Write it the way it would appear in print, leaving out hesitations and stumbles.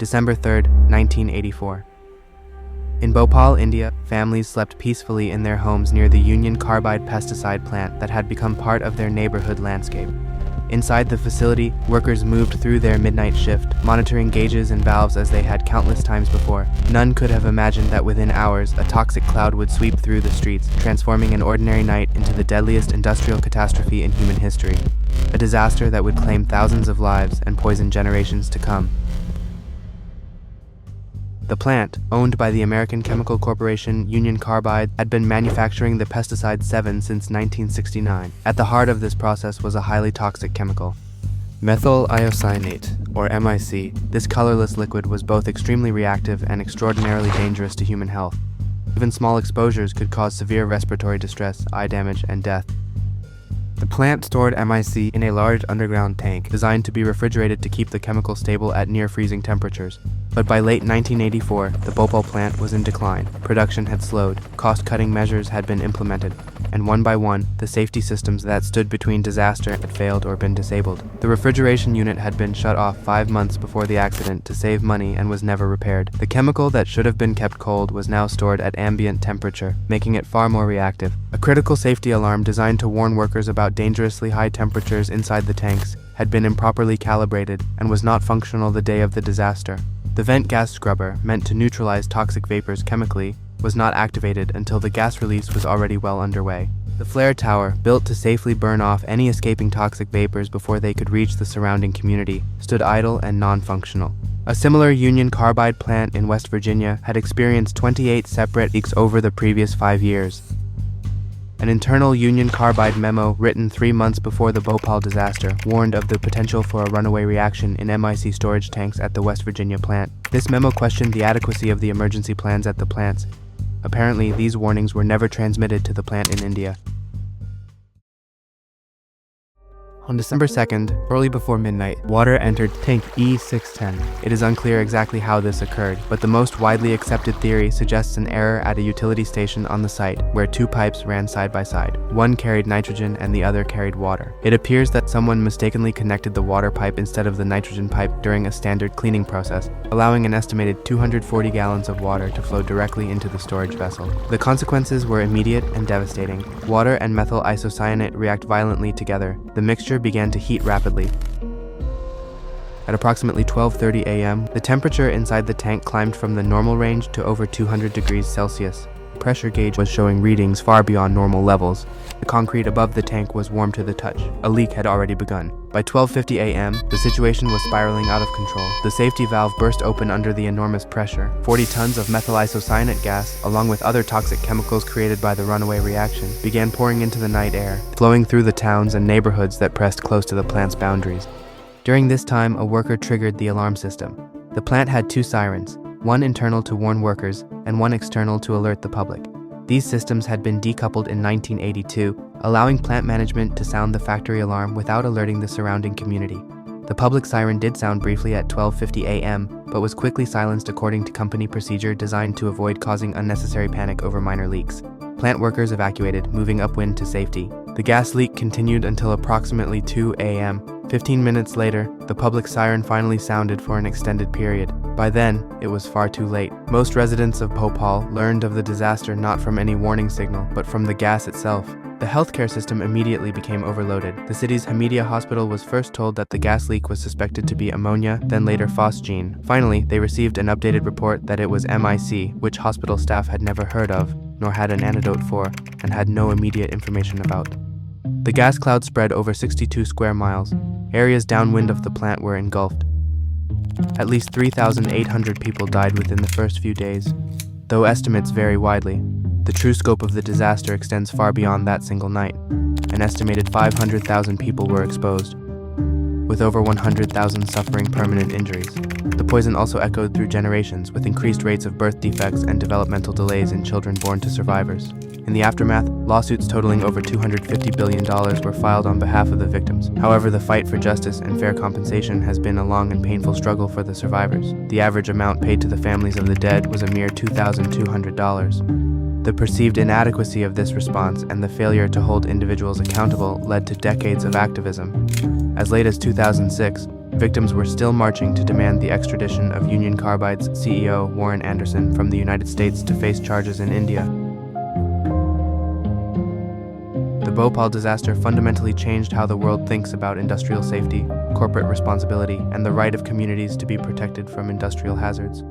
December 3, 1984. In Bhopal, India, families slept peacefully in their homes near the Union Carbide pesticide plant that had become part of their neighborhood landscape. Inside the facility, workers moved through their midnight shift, monitoring gauges and valves as they had countless times before. None could have imagined that within hours, a toxic cloud would sweep through the streets, transforming an ordinary night into the deadliest industrial catastrophe in human history. A disaster that would claim thousands of lives and poison generations to come. The plant, owned by the American chemical corporation Union Carbide, had been manufacturing the pesticide 7 since 1969. At the heart of this process was a highly toxic chemical, methyl isocyanate, or MIC. This colorless liquid was both extremely reactive and extraordinarily dangerous to human health. Even small exposures could cause severe respiratory distress, eye damage, and death. The plant stored MIC in a large underground tank designed to be refrigerated to keep the chemical stable at near-freezing temperatures. But by late 1984, the Bhopal plant was in decline. Production had slowed, cost-cutting measures had been implemented, and one by one, the safety systems that stood between disaster had failed or been disabled. The refrigeration unit had been shut off 5 months before the accident to save money and was never repaired. The chemical that should have been kept cold was now stored at ambient temperature, making it far more reactive. A critical safety alarm designed to warn workers about dangerously high temperatures inside the tanks had been improperly calibrated and was not functional the day of the disaster. The vent gas scrubber, meant to neutralize toxic vapors chemically, was not activated until the gas release was already well underway. The flare tower, built to safely burn off any escaping toxic vapors before they could reach the surrounding community, stood idle and non-functional. A similar Union Carbide plant in West Virginia had experienced 28 separate leaks over the previous 5 years. An internal Union Carbide memo written 3 months before the Bhopal disaster warned of the potential for a runaway reaction in MIC storage tanks at the West Virginia plant. This memo questioned the adequacy of the emergency plans at the plants. Apparently, these warnings were never transmitted to the plant in India. On December 2nd, early before midnight, water entered tank E610. It is unclear exactly how this occurred, but the most widely accepted theory suggests an error at a utility station on the site, where 2 pipes ran side by side. One carried nitrogen and the other carried water. It appears that someone mistakenly connected the water pipe instead of the nitrogen pipe during a standard cleaning process, allowing an estimated 240 gallons of water to flow directly into the storage vessel. The consequences were immediate and devastating. Water and methyl isocyanate react violently together. The mixture began to heat rapidly. At approximately 12:30 a.m., the temperature inside the tank climbed from the normal range to over 200 degrees Celsius. The pressure gauge was showing readings far beyond normal levels. The concrete above the tank was warm to the touch. A leak had already begun. By 12:50 a.m., the situation was spiraling out of control. The safety valve burst open under the enormous pressure. 40 tons of methyl isocyanate gas, along with other toxic chemicals created by the runaway reaction, began pouring into the night air, flowing through the towns and neighborhoods that pressed close to the plant's boundaries. During this time, a worker triggered the alarm system. The plant had 2 sirens, one internal to warn workers and one external to alert the public. These systems had been decoupled in 1982, allowing plant management to sound the factory alarm without alerting the surrounding community. The public siren did sound briefly at 12:50 a.m., but was quickly silenced according to company procedure designed to avoid causing unnecessary panic over minor leaks. Plant workers evacuated, moving upwind to safety. The gas leak continued until approximately 2 a.m. 15 minutes later, the public siren finally sounded for an extended period. By then, it was far too late. Most residents of Bhopal learned of the disaster not from any warning signal, but from the gas itself. The healthcare system immediately became overloaded. The city's Hamidia hospital was first told that the gas leak was suspected to be ammonia, then later phosgene. Finally, they received an updated report that it was MIC, which hospital staff had never heard of, nor had an antidote for, and had no immediate information about. The gas cloud spread over 62 square miles. Areas downwind of the plant were engulfed. At least 3,800 people died within the first few days. Though estimates vary widely, the true scope of the disaster extends far beyond that single night. An estimated 500,000 people were exposed, with over 100,000 suffering permanent injuries. The poison also echoed through generations, with increased rates of birth defects and developmental delays in children born to survivors. In the aftermath, lawsuits totaling over $250 billion were filed on behalf of the victims. However, the fight for justice and fair compensation has been a long and painful struggle for the survivors. The average amount paid to the families of the dead was a mere $2,200. The perceived inadequacy of this response and the failure to hold individuals accountable led to decades of activism. As late as 2006, victims were still marching to demand the extradition of Union Carbide's CEO Warren Anderson from the United States to face charges in India. The Bhopal disaster fundamentally changed how the world thinks about industrial safety, corporate responsibility, and the right of communities to be protected from industrial hazards.